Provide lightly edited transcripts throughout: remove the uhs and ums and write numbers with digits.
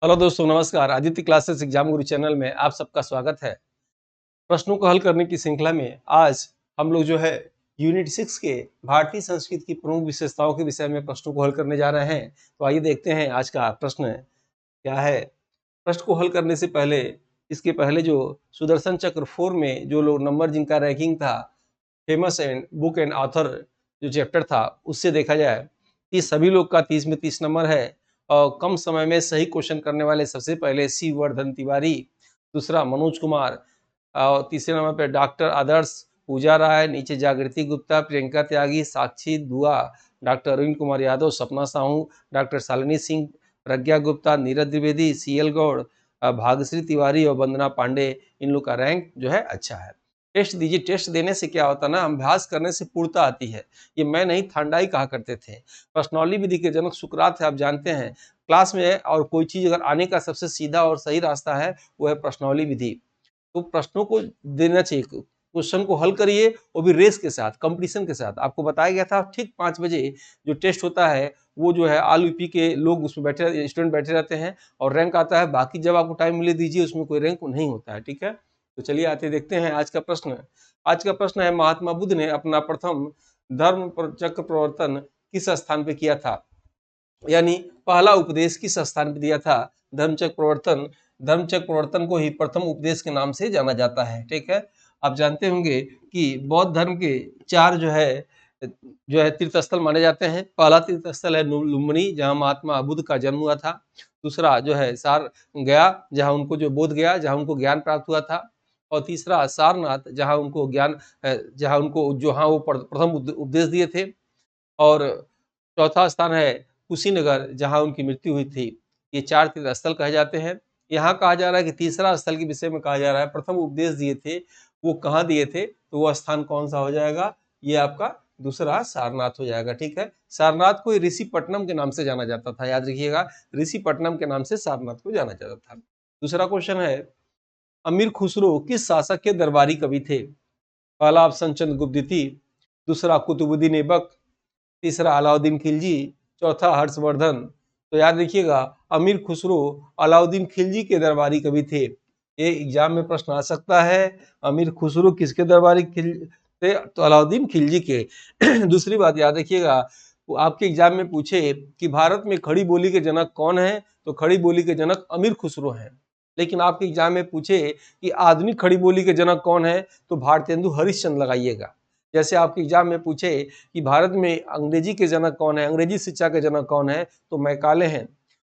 Hello दोस्तों, नमस्कार। Aditya classes exam गुरु channel में आप सबका स्वागत है। प्रश्नों को हल करने की श्रृंखला में आज हम लोग जो है यूनिट 6 के भारतीय संस्कृति की प्रमुख विशेषताओं के विषय में प्रश्नों को हल करने जा रहे हैं। तो आइए देखते हैं आज का प्रश्न क्या है। प्रश्न को हल करने से पहले इसके पहले जो सुदर्शन चक्र 4 में जो लोग नंबर जिनका रैंकिंग था, famous and book and author जो चैप्टर था, उससे देखा जाए कि सभी लोग का 30 में 30 नंबर है। और कम समय में सही क्वेश्चन करने वाले सबसे पहले सी वर्धन तिवारी, दूसरा मनोज कुमार, और तीसरे नंबर पे डॉक्टर आदर्श, पूजा राय, नीचे जागृति गुप्ता, प्रियंका त्यागी, साक्षी दुआ, डॉक्टर अरविंद कुमार यादव, सपना साहू, डॉक्टर शालिनी सिंह, प्रज्ञा गुप्ता, नीरज द्विवेदी, सीएल गौड़, भाग्यश्री तिवारी और वंदना पांडे। इन लोग का रैंक जो है अच्छा है। टेस्ट दीजिए। टेस्ट देने से क्या होता है ना, अभ्यास करने से पूर्णता आती है। ये मैं नहीं, थांडाई कहा करते थे। प्रश्नौली विधि के जनक सुकरात है, आप जानते हैं। क्लास में और कोई चीज अगर आने का सबसे सीधा और सही रास्ता है, वो है प्रश्नौली विधि। तो प्रश्नों को देना चाहिए, क्वेश्चन को हल करिए, वो भी रेस के साथ, कंपटीशन के साथ। आपको बताया गया था ठीक 5 बजे जो टेस्ट होता है, वो जो है ऑल यूपी के लोग उसमें बैठे, स्टूडेंट बैठे रहते हैं और रैंक आता है। बाकी जब आपको टाइम मिले दीजिए, उसमें कोई रैंक नहीं होता है। ठीक है, तो चलिए आते देखते हैं आज का प्रश्न। आज का प्रश्न है, महात्मा बुद्ध ने अपना प्रथम धर्म चक्र प्रवर्तन किस स्थान पे किया था? यानी पहला उपदेश किस स्थान पे दिया था? धर्मचक्र प्रवर्तन। धर्मचक्र प्रवर्तन को ही प्रथम उपदेश के नाम से जाना जाता है। ठीक है, आप जानते होंगे कि बौद्ध धर्म के 4 जो है तीर्थस्थल माने जाते हैं। पहला तीर्थस्थल है लुम्बिनी, जहाँ महात्मा बुद्ध का जन्म हुआ था। दूसरा जो है सार गया, जहाँ उनको जो बोध गया, जहाँ उनको ज्ञान प्राप्त हुआ था। और तीसरा सारनाथ, जहाँ उनको ज्ञान, जहाँ उनको जहाँ वो प्रथम उपदेश दिए थे। और चौथा स्थान है कुशीनगर, जहाँ उनकी मृत्यु हुई थी। ये 4 तीर्थ स्थल कहे जाते हैं। यहाँ कहा जा रहा है कि तीसरा स्थल के विषय में कहा जा रहा है, प्रथम उपदेश दिए थे वो कहाँ दिए थे, तो वो स्थान कौन सा हो जाएगा? ये आपका दूसरा सारनाथ हो जाएगा। ठीक है, सारनाथ को ऋषिपट्टनम के नाम से जाना जाता था, याद रखिएगा। ऋषिपट्टनम के नाम से सारनाथ को जाना जाता था। दूसरा क्वेश्चन है, अमीर खुसरो किस शासक के दरबारी कवि थे? पहला ऑप्शन चंद्रगुप्त द्वितीय, दूसरा कुतुबुद्दीन ऐबक, तीसरा अलाउद्दीन खिलजी, चौथा हर्षवर्धन। तो याद रखिएगा, अमीर खुसरो अलाउद्दीन खिलजी के दरबारी कवि थे। ये एग्जाम में प्रश्न आ सकता है, अमीर खुसरो किसके दरबारी थे? तो अलाउद्दीन खिलजी के। दूसरी बात याद रखिएगा, वो आपके एग्जाम में पूछे कि भारत में खड़ी बोली के जनक कौन है, तो खड़ी बोली के जनक अमीर खुसरो हैं। लेकिन आपके एग्जाम में पूछे कि आधुनिक खड़ी बोली के जनक कौन है, तो भारतेंदु हरिश्चंद्र लगाइएगा। जैसे आपके एग्जाम में पूछे कि भारत में अंग्रेजी के जनक कौन है, अंग्रेजी शिक्षा के जनक कौन है, तो मैकाले हैं।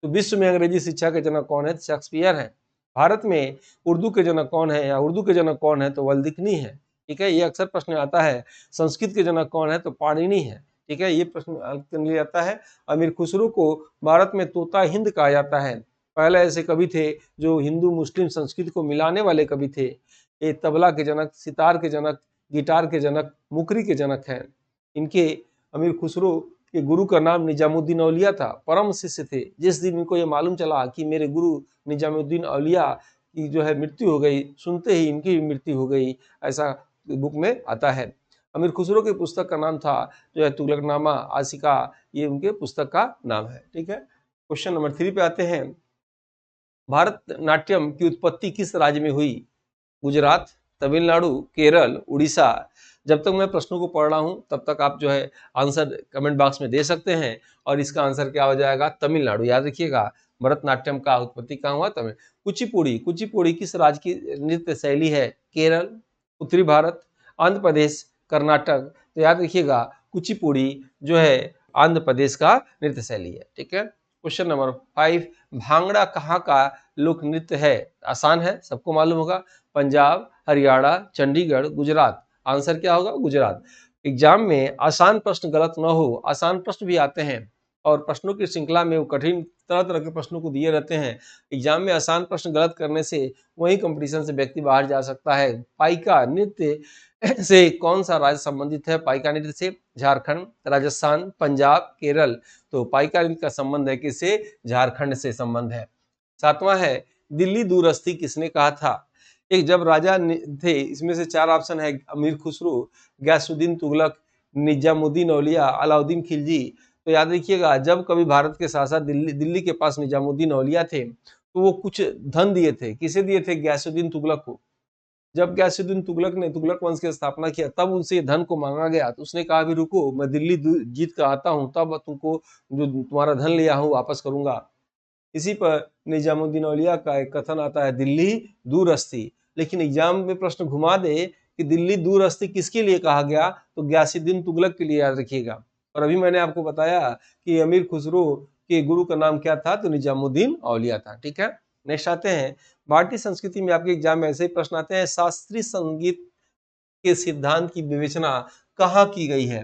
तो विश्व में अंग्रेजी शिक्षा के जनक कौन है? तो शेक्सपियर हैं। भारत में उर्दू के जनक कौन है, या उर्दू के जनक कौन है, तो वल्दिकनी है। ठीक है, ये अक्सर प्रश्न आता है। संस्कृत के जनक कौन है, तो पाणिनि है। ठीक है, ये प्रश्न लिया जाता है। अमीर खुसरो को भारत में तोता हिंद कहा जाता है। पहले ऐसे कवि थे जो हिंदू मुस्लिम संस्कृति को मिलाने वाले कवि थे। ये तबला के जनक, सितार के जनक, गिटार के जनक, मुकरी के जनक हैं। इनके, अमीर खुसरो के गुरु का नाम निजामुद्दीन औलिया था। परम शिष्य थे। जिस दिन इनको ये मालूम चला कि मेरे गुरु निजामुद्दीन औलिया की जो है मृत्यु हो गई, सुनते ही इनकी भी मृत्यु हो गई, ऐसा बुक में आता है। अमीर खुसरो के पुस्तक का नाम था जो है तुगलकनामा आशिका, ये उनके पुस्तक का नाम है। ठीक है, क्वेश्चन नंबर 3 पे आते हैं। भारतनाट्यम की उत्पत्ति किस राज्य में हुई? गुजरात, तमिलनाडु, केरल, उड़ीसा। जब तक मैं प्रश्नों को पढ़ रहा हूं, तब तक आप जो है आंसर कमेंट बॉक्स में दे सकते हैं। और इसका आंसर क्या हो जाएगा? तमिलनाडु। याद रखिएगा, भरतनाट्यम का उत्पत्ति कहाँ हुआ? तमिल। कुचिपुड़ी, कुचिपुड़ी किस राज्य की नृत्य शैली है? केरल, उत्तरी भारत, आंध्र प्रदेश, कर्नाटक। तो याद रखिएगा, कुचिपुड़ी जो है आंध्र प्रदेश का नृत्य शैली है। ठीक है, क्वेश्चन नंबर 5, भांगड़ा कहाँ का लोक नृत्य है? आसान है, सबको मालूम होगा। पंजाब, हरियाणा, चंडीगढ़, गुजरात। आंसर क्या होगा? गुजरात। एग्जाम में आसान प्रश्न गलत न हो, आसान प्रश्न भी आते हैं और प्रश्नों की श्रृंखला में वो कठिन तरह तरह के प्रश्नों को दिए रहते हैं। एग्जाम में आसान प्रश्न गलत करने से वही कंपटीशन से व्यक्ति बाहर जा सकता है। पाइका नृत्य से कौन सा राज्य संबंधित है? पाइका नृत्य से झारखंड, राजस्थान, पंजाब, केरल। तो पाइका नृत्य का संबंध है किससे? झारखंड से संबंध है। 7वां है, दिल्ली दूरस्थी किसने कहा था? एक जब राजा थे, इसमें से 4 ऑप्शन है, अमीर खुसरो, गयासुद्दीन तुगलक, निजामुद्दीन औलिया, अलाउद्दीन खिलजी। तो याद रखिएगा, जब कभी भारत के शासक दिल्ली के पास निजामुद्दीन औलिया थे, तो वो कुछ धन दिए थे। किसे दिए थे? गयासुद्दीन तुगलक को। जब गयासुद्दीन तुगलक ने तुगलक वंश की स्थापना किया, तब उनसे ये धन को मांगा गया, तो उसने कहा, अभी रुको, मैं दिल्ली जीत कर आता हूँ, तब तुमको जो तुम्हारा धन लिया हूँ वापस करूंगा। इसी पर निजामुद्दीन औलिया का एक कथन आता है, दिल्ली दूरस्थी। लेकिन एग्जाम में प्रश्न घुमा दे कि दिल्ली दूरस्थी किसके लिए कहा गया, तो गयासुद्दीन तुगलक के लिए, याद रखिएगा। और अभी मैंने आपको बताया कि अमीर खुसरो के गुरु का नाम क्या था, तो निजामुद्दीन औलिया था। ठीक है, नेक्स्ट आते हैं, भारतीय संस्कृति में आपके एग्जाम में ऐसे ही प्रश्न आते हैं, शास्त्रीय संगीत के सिद्धांत की विवेचना कहाँ की गई है?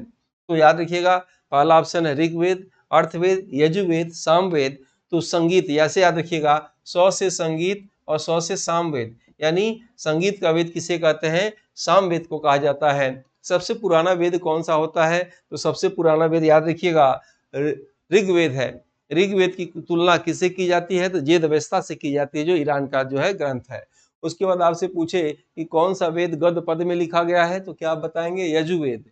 तो याद रखिएगा, पहला ऑप्शन है ऋग्वेद, अर्थवेद, यजुर्वेद, सामवेद। तो संगीत ऐसे याद रखिएगा, 100 से संगीत और 100 से सामवेद, यानी संगीत का वेद किसे कहते हैं? सामवेद को कहा जाता है। सबसे पुराना वेद कौन सा होता है? तो सबसे पुराना वेद याद रखिएगा ऋग्वेद है। ऋग्वेद की तुलना किससे की जाती है? तो वेद अवेस्ता से की जाती है, जो ईरान का जो है ग्रंथ है। उसके बाद आपसे पूछे कि कौन सा वेद गद्य पद में लिखा गया है, तो क्या आप बताएंगे? यजुर्वेद।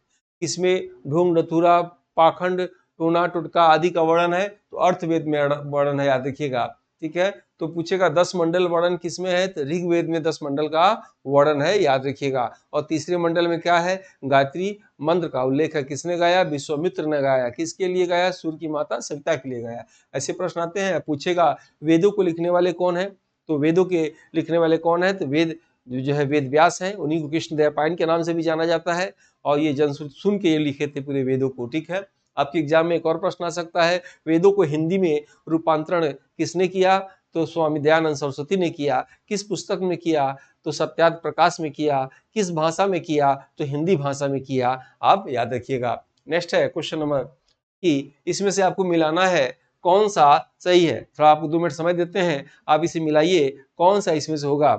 इसमें ढोंग नथुरा, पाखंड, टोना टुटका आदि का वर्णन है, तो अर्थवेद में वर्णन है, याद रखिएगा। ठीक है, तो पूछेगा 10 मंडल वर्णन किसमें है, तो ऋग्वेद में 10 मंडल का वर्णन है, याद रखिएगा। और तीसरे मंडल में क्या है? गायत्री मंत्र का उल्लेख है। किसने गाया? विश्वामित्र ने गाया। किसके लिए गाया? सूर्य की माता सविता के लिए गाया। ऐसे प्रश्न आते हैं। पूछेगा वेदों को लिखने वाले कौन है, तो वेदों के लिखने वाले कौन है, तो वेद जो है वेद व्यास है, उन्हीं को कृष्णदेवराय के नाम से भी जाना जाता है। और ये जन सुन के ये लिखे थे पूरे वेदों को। ठीक है, आपके एग्जाम में एक और प्रश्न आ सकता है, वेदों को हिंदी में रूपांतरण किसने किया, तो स्वामी दयानंद सरस्वती ने किया। किस पुस्तक में किया, तो सत्यार्थ प्रकाश में किया। किस भाषा में किया, तो हिंदी भाषा में किया, आप याद रखिएगा। नेक्स्ट है क्वेश्चन नंबर कि इसमें से आपको मिलाना है कौन सा सही है। थोड़ा आपको 2 मिनट समय देते हैं, आप इसे मिलाइए, कौन सा इसमें से होगा।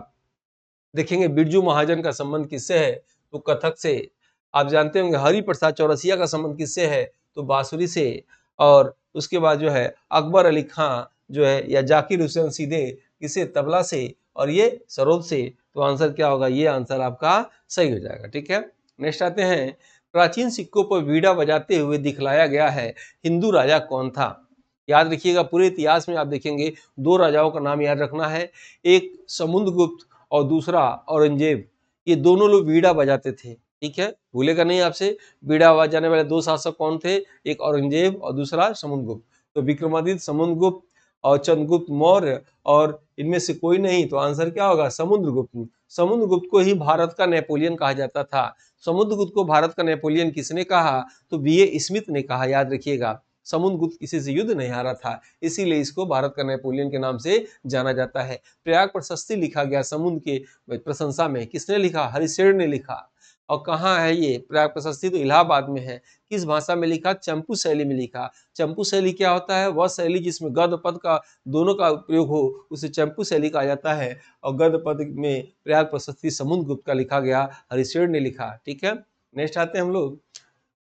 देखेंगे बिरजू महाजन का संबंध किससे है, तो कथक से। आप जानते होंगे हरि प्रसाद चौरसिया का संबंध किससे है, तो बांसुरी से। और उसके बाद जो है अकबर अली खां जो है, या जाकिर हुसैन सीधे किसे, तबला से। और ये सरोद से। तो आंसर क्या होगा? ये आंसर आपका सही हो जाएगा। ठीक है, नेक्स्ट आते हैं, प्राचीन सिक्कों पर वीणा बजाते हुए दिखलाया गया है हिंदू राजा कौन था? याद रखिएगा, पूरे इतिहास में आप देखेंगे 2 राजाओं का नाम याद रखना है, एक समुद्रगुप्त और दूसरा औरंगजेब। ये दोनों लोग वीणा बजाते थे। ठीक है, भूलेगा नहीं आपसे। वीणा बजाने वाले 2 शासक कौन थे? एक औरंगजेब और दूसरा समुद्रगुप्त। तो विक्रमादित्य, समुद्रगुप्त और चंद्रगुप्त मौर्य, और इनमें से कोई नहीं, तो आंसर क्या होगा? समुद्रगुप्त। समुद्रगुप्त को ही भारत का नेपोलियन कहा जाता था। समुद्रगुप्त को भारत का नेपोलियन किसने कहा, तो बीए स्मिथ ने कहा, याद रखिएगा। समुद्रगुप्त किसी से युद्ध नहीं हारा था, इसीलिए इसको भारत का नेपोलियन के नाम से जाना जाता है। प्रयाग प्रशस्ति लिखा गया समुद्र के प्रशंसा में, किसने लिखा? हरिशेर ने लिखा। और कहाँ है ये प्रयाग प्रशस्ति? तो इलाहाबाद में है। किस भाषा में लिखा? चंपू शैली में लिखा। चंपू शैली क्या होता है? वह शैली जिसमें गद्य पद का दोनों का प्रयोग हो, उसे चंपू शैली कहा जाता है। और गद्य पद में प्रयाग प्रशस्ति समुद्रगुप्त का लिखा गया, हरिशेर ने लिखा। ठीक है, नेक्स्ट आते हैं हम लोग।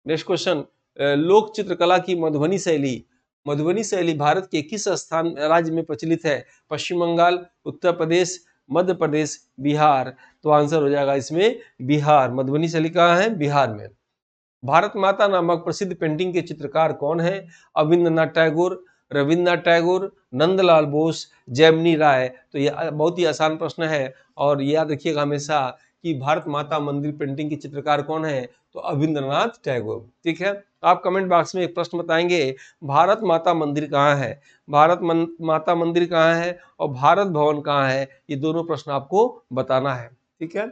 नेक्स्ट क्वेश्चन, लोक चित्रकला की मधुबनी शैली। मधुबनी शैली भारत के किस स्थान राज्य में प्रचलित है? पश्चिम बंगाल, उत्तर प्रदेश, मध्य प्रदेश, बिहार। तो आंसर हो जाएगा इसमें बिहार। मधुबनी शैली कहाँ है? बिहार में। भारत माता नामक प्रसिद्ध पेंटिंग के चित्रकार कौन है? अविंद्रनाथ टैगोर, रविन्द्रनाथ टैगोर, नंदलाल बोस, जैमिनी राय। तो ये बहुत ही आसान प्रश्न है, और याद रखिएगा हमेशा कि भारत माता मंदिर पेंटिंग के चित्रकार कौन है? तो अविंद्रनाथ टैगोर। ठीक है, आप कमेंट बॉक्स में एक प्रश्न बताएंगे, भारत माता मंदिर कहाँ है, माता मंदिर कहाँ है, और भारत भवन कहाँ है? ये दोनों प्रश्न आपको बताना है। ठीक है,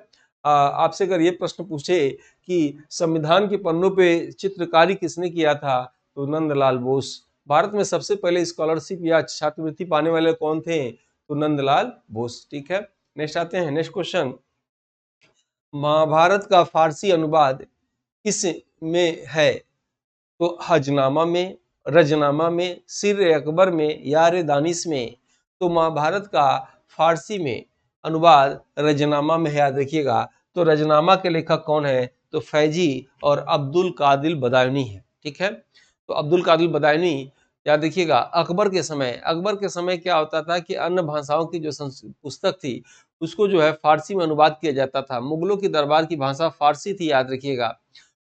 आपसे अगर ये प्रश्न पूछे कि संविधान के पन्नों पे चित्रकारी किसने किया था, तो नंदलाल बोस। भारत में सबसे पहले स्कॉलरशिप या छात्रवृत्ति पाने वाले कौन थे? तो नंदलाल बोस। ठीक है, नेक्स्ट आते हैं। नेक्स्ट क्वेश्चन, महाभारत का फारसी अनुवाद किस में है? तो हजनामा में, रजनामा में, सिर अकबर में, यार दानिश में। तो महाभारत का फारसी में अनुवाद रजनामा में है, याद रखिएगा। तो रजनामा के लेखक कौन है? तो फैजी और अब्दुल कादिर बदायूनी है। ठीक है, तो अब्दुल कादिर बदायूनी, याद रखिएगा। अकबर के समय क्या होता था कि अन्य भाषाओं की जो पुस्तक थी, उसको जो है फारसी में अनुवाद किया जाता था। मुगलों की दरबार की भाषा फारसी थी, याद रखिएगा।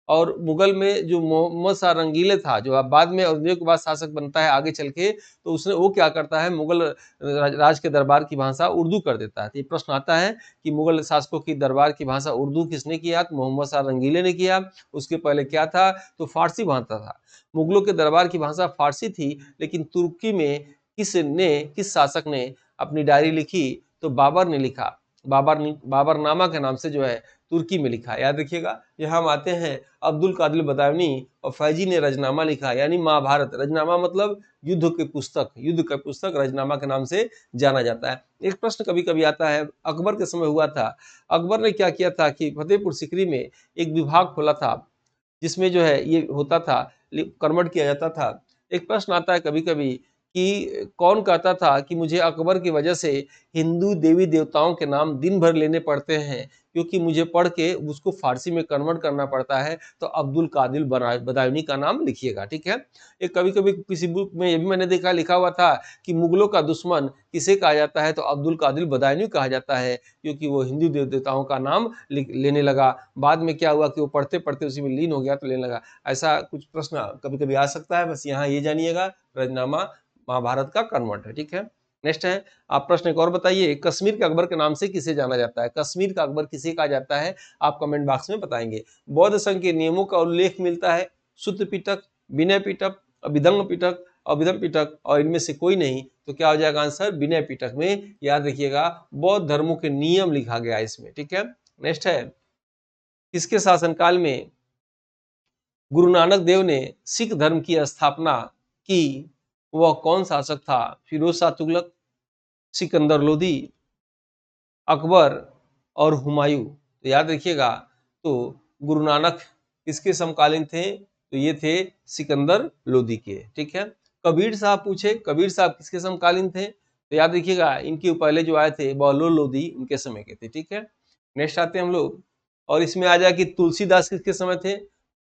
और मुगल में जो मोहम्मद शाह रंगीले था, जो अब बाद में औरंगजेब के बाद शासक बनता है आगे चल के, तो उसने वो क्या करता है, मुगल राज के दरबार की भाषा उर्दू कर देता है। तो ये प्रश्न आता है कि मुगल शासकों की दरबार की भाषा उर्दू किसने किया, तो मोहम्मद शाह रंगीले ने किया। उसके पहले क्या था, तो फारसी भाषा था। मुगलों के दरबार की भाषा फारसी थी, लेकिन तुर्की में किस शासक ने अपनी डायरी लिखी, तो बाबर ने लिखा। बाबरनामा के नाम से जो है तुर्की में लिखा। याद रखिएगा। यहाँ हम आते हैं, अब्दुल कादिर बदायूनी और फैजी ने रजनामा लिखा, यानी महाभारत। रजनामा मतलब युद्ध की पुस्तक रजनामा के नाम से जाना जाता है। एक प्रश्न कभी कभी आता है, अकबर के समय हुआ था। अकबर ने क्या किया था कि फतेहपुर सीकरी में एक विभाग खोला था, जिसमें जो है ये होता था, कन्वर्ट किया जाता था। एक प्रश्न आता है कभी कभी कि कौन कहता था कि मुझे अकबर की वजह से हिंदू देवी देवताओं के नाम दिन भर लेने पड़ते हैं, क्योंकि मुझे पढ़ के उसको फारसी में कन्वर्ट करना पड़ता है। तो अब्दुल कादिर बदायूनी का नाम लिखिएगा, ठीक है। एक कभी कभी किसी बुक में ये भी मैंने देखा, लिखा हुआ था कि मुगलों का दुश्मन किसे कहा जाता है, तो अब्दुल कादिर बदायूनी कहा जाता है, क्योंकि वो हिंदू देव देवताओं का नाम लेने लगा। बाद में क्या हुआ कि वो पढ़ते पढ़ते उसी में लीन हो गया, तो लेने लगा। ऐसा कुछ प्रश्न कभी कभी आ सकता है। बस यहाँ ये जानिएगा, रजनामा महाभारत का कन्वर्ट है, ठीक है। नेक्स्ट है, आप प्रश्न एक और बताइए, कश्मीर के अकबर के नाम से किसे जाना जाता है? कश्मीर का अकबर किसे कहा जाता है, आप कमेंट बॉक्स में बताएंगे। बौद्ध संघ के नियमों का उल्लेख मिलता है शुद्ध पिटक, विनय पिटक, अभिधम्म पिटक, अभिधम पिटक, और इनमें से कोई नहीं। तो क्या हो जाएगा आंसर, विनय पिटक में। याद रखिएगा, बौद्ध धर्मों के नियम लिखा गया इसमें, ठीक है। नेक्स्ट है, किसके शासनकाल में गुरु नानक देव ने सिख धर्म की स्थापना की? वह कौन शासक था? फिरोज शाह तुगलक, सिकंदर लोधी, अकबर और हुमायूं। तो याद रखिएगा, तो गुरु नानक किसके समकालीन थे? तो ये थे सिकंदर लोधी के, ठीक है। कबीर साहब पूछे, कबीर साहब किसके समकालीन थे? तो याद रखिएगा, इनके पहले जो आए थे बहलोल लोधी, उनके समय के थे, ठीक है। नेक्स्ट आते हैं हम लोग, और इसमें आ जाए कि तुलसीदास किसके समय थे?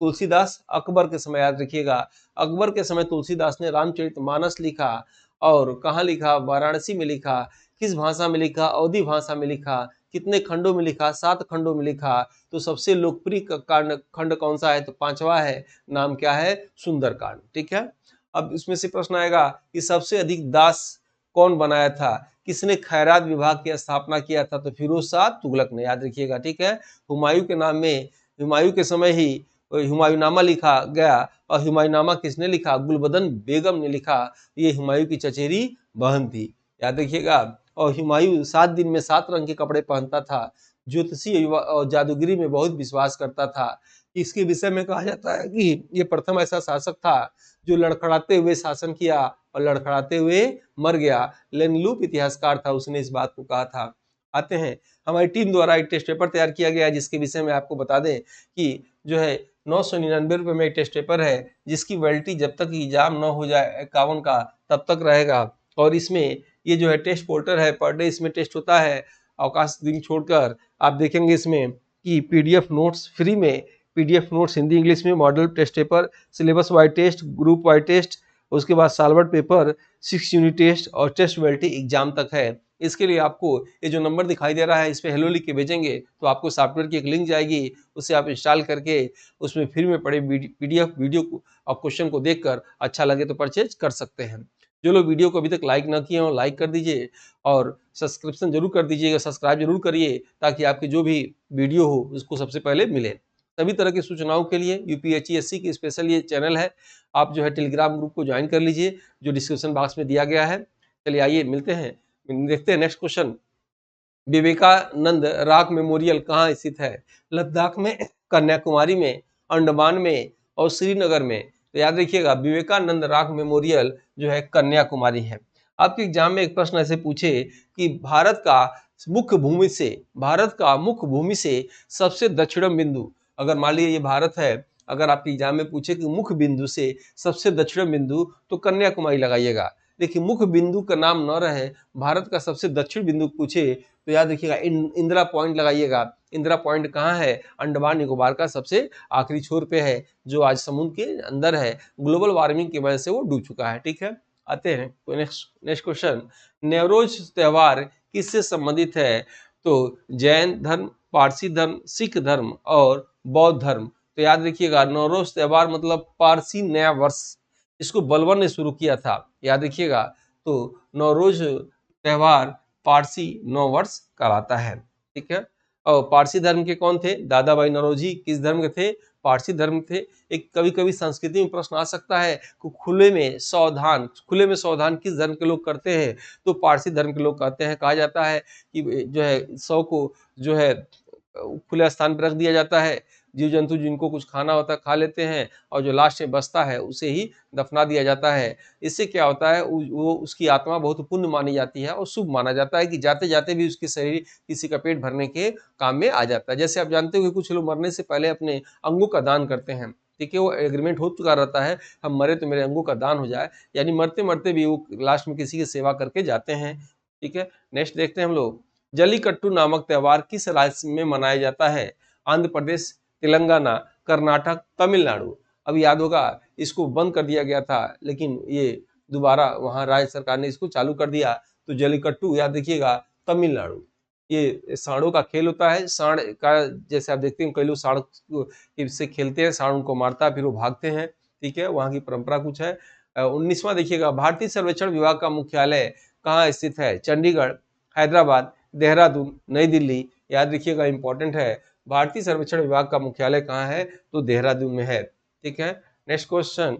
तुलसीदास अकबर के समय। याद रखिएगा, अकबर के समय तुलसीदास ने रामचरितमानस लिखा। और कहाँ लिखा? वाराणसी में लिखा। किस भाषा में लिखा? अवधी भाषा में लिखा। कितने खंडों में लिखा? 7 खंडों में लिखा। तो सबसे लोकप्रिय खंड कौन सा है? तो 5वां है। नाम क्या है? सुंदरकांड, ठीक है। अब इसमें से प्रश्न आएगा कि सबसे अधिक दास कौन बनाया था? किसने खैरात विभाग की स्थापना किया था? तो फिरोज शाह तुगलक ने। याद रखिएगा, ठीक है। हुमायूं के नाम में, हुमायूं के समय ही हुमायूंनामा लिखा गया। और हुमायूंनामा किसने लिखा? गुलबदन बेगम ने लिखा। ये हुमायूं की चचेरी बहन थी। याद रखिएगा। और हुमायूं 7 दिन में 7 रंग के कपड़े पहनता था। ज्योतिषी और जादूगिरी में बहुत विश्वास करता था। इसके विषय में कहा जाता है कि ये प्रथम ऐसा शासक था जो लड़खड़ाते हुए शासन किया और लड़खड़ाते हुए मर गया। लेनलूप इतिहासकार था, उसने इस बात को कहा था। आते हैं, हमारी टीम द्वारा एक टेस्ट पेपर तैयार किया गया है, जिसके विषय में आपको बता दें कि जो है 999 रुपये में एक टेस्ट पेपर है, जिसकी वैलिडिटी जब तक एग्जाम न हो जाए 51 का, तब तक रहेगा। और इसमें ये जो है टेस्ट पोर्टल है, पर डे इसमें टेस्ट होता है, अवकाश दिन छोड़कर। आप देखेंगे इसमें कि पीडीएफ नोट्स फ्री में, पीडीएफ नोट्स हिंदी इंग्लिश में, model test paper, syllabus wise test, group wise test, उसके बाद सालवर्ड पेपर, 6 यूनिट टेस्ट और टेस्ट वैलिडिटी एग्जाम तक है। इसके लिए आपको ये जो नंबर दिखाई दे रहा है, इस पे हेलो लिख के भेजेंगे तो आपको सॉफ्टवेयर की एक लिंक जाएगी, उसे आप इंस्टॉल करके उसमें फ्री में पड़े पीडीएफ वीडियो और क्वेश्चन को देखकर अच्छा लगे तो परचेज कर सकते हैं। जो लोग वीडियो को अभी तक लाइक न किए हों, लाइक कर दीजिए और सब्सक्रिप्शन जरूर कर दीजिएगा, सब्सक्राइब जरूर करिए, ताकि आपकी जो भी वीडियो हो उसको सबसे पहले मिले। सभी तरह की सूचनाओं के लिए यूपीएससी की स्पेशल ये चैनल है, आप जो है टेलीग्राम ग्रुप को ज्वाइन कर लीजिए, जो डिस्क्रिप्शन बॉक्स में दिया गया है। चलिए आइए मिलते हैं, देखते हैं next question. Vivekananda rock memorial कहाँ स्थित है? लद्दाख में, कन्याकुमारी में, अंडमान में और श्रीनगर में। तो याद रखिएगा, विवेकानंद रॉक मेमोरियल जो है कन्याकुमारी है। आपके एग्जाम में एक प्रश्न ऐसे पूछे कि भारत का मुख्य भूमि से सबसे दक्षिणम बिंदु, अगर मान लीजिए ये भारत है, अगर आपके एग्जाम में पूछे कि मुख्य बिंदु से सबसे दक्षिणम बिंदु, तो कन्याकुमारी लगाइएगा। देखिए, मुख्य बिंदु का नाम न रहे, भारत का सबसे दक्षिण बिंदु पूछे, तो याद रखिएगा इंदिरा पॉइंट लगाइएगा। इंदिरा पॉइंट कहाँ है? अंडमान निकोबार का सबसे आखिरी छोर पे है, जो आज समुद्र के अंदर है। ग्लोबल वार्मिंग की वजह से वो डूब चुका है, ठीक है। आते हैं नेक्स्ट क्वेश्चन। नेवरोज त्योहार किससे संबंधित है? तो जैन धर्म, पारसी धर्म, सिख धर्म और बौद्ध धर्म। तो याद रखिएगा नौरोज त्योहार मतलब पारसी नया वर्ष, इसको बलबन ने शुरू किया था, याद रखिएगा। तो नौरोज त्योहार पारसी नौ वर्ष कहलाता है, ठीक है। और पारसी धर्म के कौन थे? दादा भाई नौरोजी किस धर्म के थे? पारसी धर्म थे। एक कभी कभी संस्कृति में प्रश्न आ सकता है कि खुले में सावधान किस धर्म के लोग करते हैं? तो पारसी धर्म के लोग कहते हैं, कहा जाता है कि जो है शव को जो है खुले स्थान पर रख दिया जाता है, जीव जंतु जिनको कुछ खाना होता है खा लेते हैं, और जो लास्ट में बचता है उसे ही दफना दिया जाता है। इससे क्या होता है, वो उसकी आत्मा बहुत पुण्य मानी जाती है और शुभ माना जाता है कि जाते जाते भी उसकी शरीर किसी का पेट भरने के काम में आ जाता है। जैसे आप जानते हो कि कुछ लोग मरने से पहले अपने अंगों का दान करते हैं, ठीक है, वो एग्रीमेंट हो चुका रहता है, हम मरे तो मेरे अंगों का दान हो जाए, यानी मरते मरते भी वो लास्ट में किसी की सेवा करके जाते हैं, ठीक है। नेक्स्ट देखते हैं हम लोग, जल्लीकट्टू नामक त्योहार किस राज्य में मनाया जाता है? आंध्र प्रदेश, तेलंगाना, कर्नाटक, तमिलनाडु। अब याद होगा इसको बंद कर दिया गया था, लेकिन ये दोबारा वहां राज्य सरकार ने इसको चालू कर दिया। तो जल्लीकट्टू याद रखिएगा तमिलनाडु। ये सांडों का खेल होता है, सांड का जैसे आप देखते हैं कई लोग सांड से खेलते हैं, सांड उनको मारता है फिर वो भागते हैं, ठीक है, वहां की परंपरा कुछ है। 19वां देखिएगा, भारतीय सर्वेक्षण विभाग का मुख्यालय कहाँ स्थित है? चंडीगढ़, हैदराबाद, देहरादून, नई दिल्ली। याद रखिएगा इंपॉर्टेंट है, भारतीय सर्वेक्षण विभाग का मुख्यालय कहाँ है? तो देहरादून में है, ठीक है। नेक्स्ट क्वेश्चन,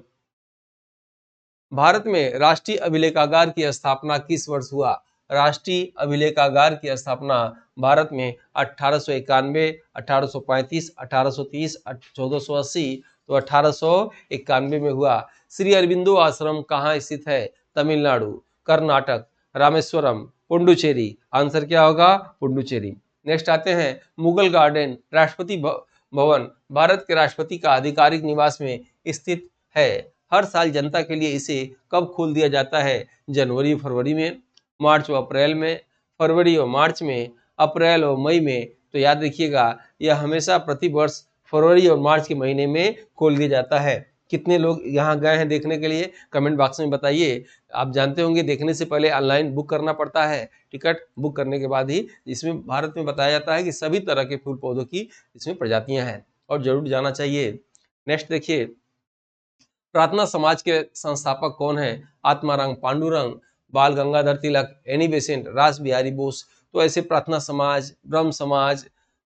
भारत में राष्ट्रीय अभिलेखागार की स्थापना किस वर्ष हुआ? राष्ट्रीय अभिलेखागार की स्थापना भारत में 1891, 1835, 1830, 1480, तो 1891 में हुआ। श्री अरबिंदो आश्रम कहाँ स्थित है? तमिलनाडु, कर्नाटक, रामेश्वरम, पुडुचेरी। आंसर क्या होगा? पुडुचेरी। नेक्स्ट आते हैं, मुगल गार्डन राष्ट्रपति भवन भारत के राष्ट्रपति का आधिकारिक निवास में स्थित है। हर साल जनता के लिए इसे कब खोल दिया जाता है? जनवरी फरवरी में, मार्च और अप्रैल में, फरवरी और मार्च में, अप्रैल और मई में। तो याद रखिएगा यह हमेशा प्रति वर्ष फरवरी और मार्च के महीने में खोल दिया जाता है। कितने लोग यहाँ गए हैं देखने के लिए कमेंट बॉक्स में बताइए। आप जानते होंगे देखने से पहले ऑनलाइन बुक करना पड़ता है, टिकट बुक करने के बाद ही इसमें भारत में बताया जाता है कि सभी तरह के फूल पौधों की इसमें प्रजातियां हैं और जरूर जाना चाहिए। नेक्स्ट देखिए, प्रार्थना समाज के संस्थापक कौन है? आत्माराम पांडुरंग, बाल गंगाधर तिलक, एनी बेसेंट, रास बिहारी बोस। तो ऐसे प्रार्थना समाज, ब्रह्म समाज,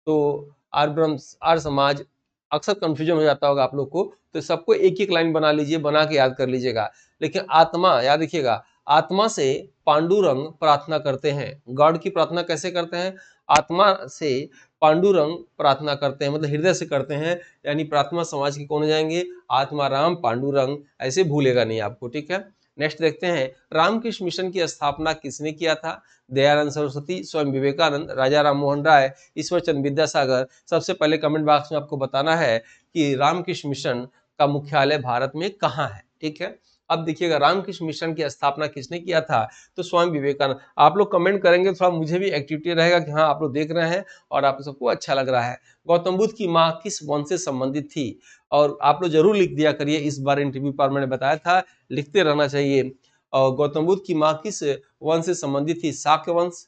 तो आर्य समाज, अक्सर कंफ्यूजन हो जाता होगा आप लोग को, तो सबको एक एक लाइन बना लीजिए, बना के याद कर लीजिएगा। लेकिन आत्मा याद रखिएगा, आत्मा से पांडुरंग प्रार्थना करते हैं। गॉड की प्रार्थना कैसे करते हैं? आत्मा से पांडुरंग प्रार्थना करते हैं, मतलब हृदय से करते हैं, यानी प्रार्थना समाज के कौन हो जाएंगे? आत्माराम पांडुरंग। ऐसे भूलेगा नहीं आपको, ठीक है। नेक्स्ट देखते हैं, रामकृष्ण मिशन की स्थापना किसने किया था? दयानंद सरस्वती, स्वामी विवेकानंद, राजा राम मोहन राय, ईश्वर चंद्र विद्यासागर। सबसे पहले कमेंट बॉक्स में आपको बताना है कि रामकृष्ण मिशन का मुख्यालय भारत में कहाँ है, ठीक है। अब देखिएगा रामकृष्ण मिशन की स्थापना किसने किया था? तो स्वामी विवेकानंद। आप लोग कमेंट करेंगे तो मुझे भी एक्टिविटी रहेगा कि हाँ आप लोग देख रहे हैं और आप सबको अच्छा लग रहा है। गौतम बुद्ध की माँ किस वंश से संबंधित थी? और आप लोग जरूर लिख दिया करिए, इस बार इंटरव्यू पर मैंने बताया था लिखते रहना चाहिए। और गौतम बुद्ध की माँ किस वंश से संबंधित थी? शाक्य वंश,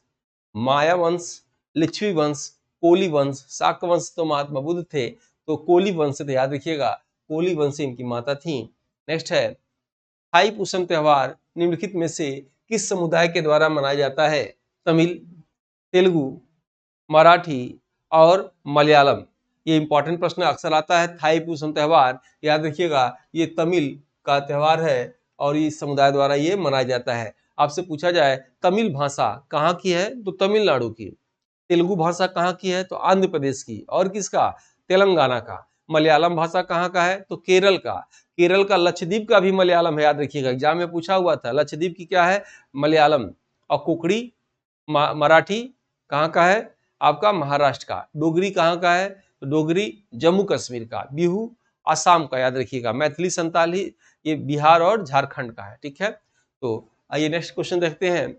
माया वंश, लिच्छवी वंश, कोली वंश। शाक्य वंश तो महात्मा बुद्ध थे, तो कोली वंश से, तो याद रखिएगा कोली वंश से इनकी माता थी। नेक्स्ट है, थाई पुसम त्योहार निम्नलिखित में से किस समुदाय के द्वारा मनाया जाता है? तमिल, तेलुगु, मराठी और मलयालम। ये इंपॉर्टेंट प्रश्न अक्सर आता है। थाई पुसम त्योहार याद रखिएगा ये तमिल का त्योहार है और इस समुदाय द्वारा ये मनाया जाता है। आपसे पूछा जाए तमिल भाषा कहाँ की है? तो तमिलनाडु की। तेलुगु भाषा कहाँ की है? तो आंध्र प्रदेश की। और किसका? तेलंगाना का। मलयालम भाषा कहाँ का है? तो केरल का। केरल का लक्षद्वीप का भी मलयालम है, याद रखिएगा एग्जाम में पूछा हुआ था। लक्षद्वीप की क्या है? मलयालम। और कुकड़ी मराठी कहाँ का है? आपका महाराष्ट्र का। डोगरी कहाँ का है? तो डोगरी जम्मू कश्मीर का। बिहू असम का, याद रखिएगा। मैथिली संताली ये बिहार और झारखंड का है, ठीक है। तो आइए नेक्स्ट क्वेश्चन देखते हैं,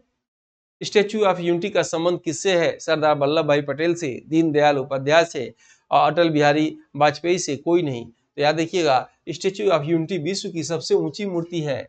स्टेच्यू ऑफ यूनिटी का संबंध किससे है? सरदार वल्लभ भाई पटेल से, दीनदयाल उपाध्याय से और अटल बिहारी वाजपेयी से? कोई नहीं। तो याद रखिएगा स्टेच्यू ऑफ यूनिटी विश्व की सबसे ऊंची मूर्ति है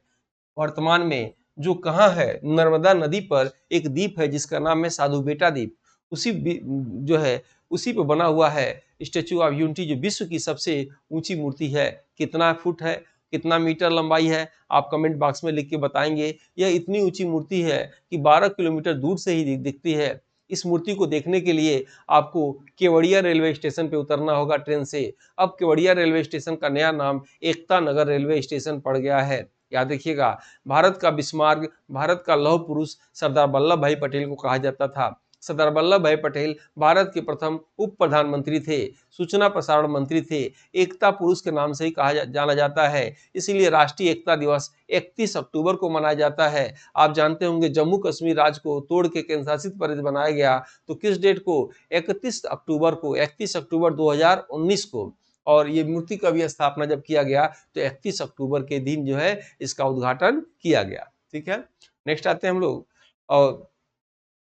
वर्तमान में, जो कहाँ है? नर्मदा नदी पर एक द्वीप है जिसका नाम है साधु बेटा द्वीप। उसी जो है उसी पर बना हुआ है स्टैचू ऑफ यूनिटी जो विश्व की सबसे ऊंची मूर्ति है, कितना फुट है, कितना मीटर लंबाई है, आप कमेंट बॉक्स में लिख के बताएंगे। यह इतनी ऊंची मूर्ति है कि 12 किलोमीटर दूर से ही दिखती है। इस मूर्ति को देखने के लिए आपको केवड़िया रेलवे स्टेशन पे उतरना होगा ट्रेन से। अब केवड़िया रेलवे स्टेशन का नया नाम एकता नगर रेलवे स्टेशन पड़ गया है। याद रखिएगा, भारत का बिस्मार्क, भारत का लौह पुरुष सरदार वल्लभ भाई पटेल को कहा जाता था। सरदार वल्लभ भाई पटेल भारत के प्रथम उप प्रधानमंत्री थे, सूचना प्रसारण मंत्री थे, एकता पुरुष के नाम से ही जाना जाता है। इसीलिए राष्ट्रीय एकता दिवस 31 अक्टूबर को मनाया जाता है। आप जानते होंगे जम्मू कश्मीर राज्य को तोड़ के केंद्र शासित प्रदेश बनाया गया तो किस डेट को, 31 अक्टूबर को, 31 अक्टूबर 2019 को। और ये मूर्ति का भी स्थापना जब किया गया तो 31 अक्टूबर के दिन जो है इसका उद्घाटन किया गया। ठीक है, नेक्स्ट आते हैं हम लोग। और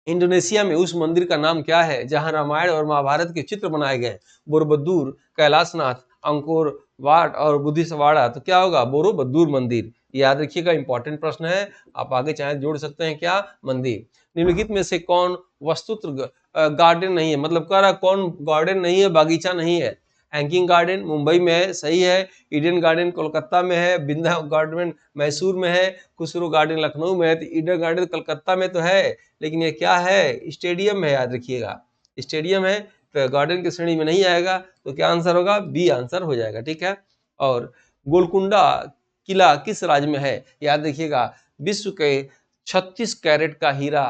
इंडोनेशिया में उस मंदिर का नाम क्या है जहां रामायण और महाभारत के चित्र बनाए गए? बोरोबुद्दूर, कैलाशनाथ, अंकोर वाट और बुद्धिसवाड़ा। तो क्या होगा? बोरोबुद्दूर मंदिर। याद रखिएगा, इंपॉर्टेंट प्रश्न है, आप आगे चाहे जोड़ सकते हैं। क्या? मंदिर। निम्नलिखित में से कौन वस्तुतः गार्डन नहीं है? मतलब कह रहा कौन गार्डन नहीं है, बागीचा नहीं है? हैंगिंग गार्डन मुंबई में है, सही है। ईडन गार्डन कोलकाता में है, बिंदा गार्डन मैसूर में है, खुसरो गार्डन लखनऊ में है। तो ईडन गार्डन कलकत्ता में तो है, लेकिन ये क्या है? स्टेडियम है। याद रखिएगा, स्टेडियम है तो गार्डन की श्रेणी में नहीं आएगा। तो क्या आंसर होगा? बी आंसर हो जाएगा। ठीक है। और गोलकुंडा किला किस राज्य में है? याद रखिएगा, विश्व के 36 कैरेट का हीरा,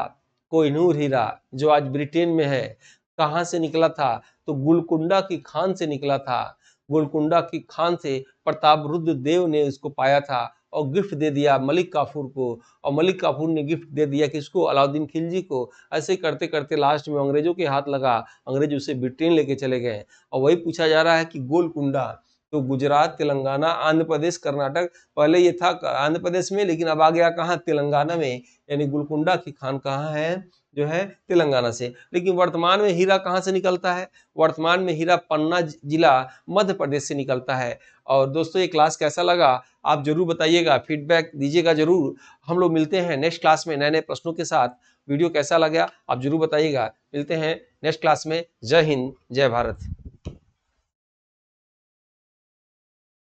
कोहिनूर हीरा, जो आज ब्रिटेन में है, कहाँ से निकला था? तो गोलकुंडा की खान से निकला था। गोलकुंडा की खान से प्रतापरुद्र देव ने उसको पाया था और गिफ्ट दे दिया मलिक काफूर को, और मलिक काफूर ने गिफ्ट दे दिया किसको? अलाउद्दीन खिलजी को। ऐसे करते करते लास्ट में अंग्रेजों के हाथ लगा, अंग्रेज उसे ब्रिटेन लेके चले गए। और वही पूछा जा रहा है कि गोलकुंडा तो गुजरात, तेलंगाना, आंध्र प्रदेश, कर्नाटक, पहले ये था आंध्र प्रदेश में, लेकिन अब आ गया कहाँ? तेलंगाना में। यानी गोलकुंडा की खान कहाँ है? जो है तेलंगाना से। लेकिन वर्तमान में हीरा कहाँ से निकलता है? वर्तमान में हीरा पन्ना जिला मध्य प्रदेश से निकलता है। और दोस्तों, ये क्लास कैसा लगा आप जरूर बताइएगा, फीडबैक दीजिएगा जरूर। हम लोग मिलते हैं नेक्स्ट क्लास में नए नए प्रश्नों के साथ। वीडियो कैसा लगा आप जरूर बताइएगा। मिलते हैं नेक्स्ट क्लास में। जय हिंद, जय भारत।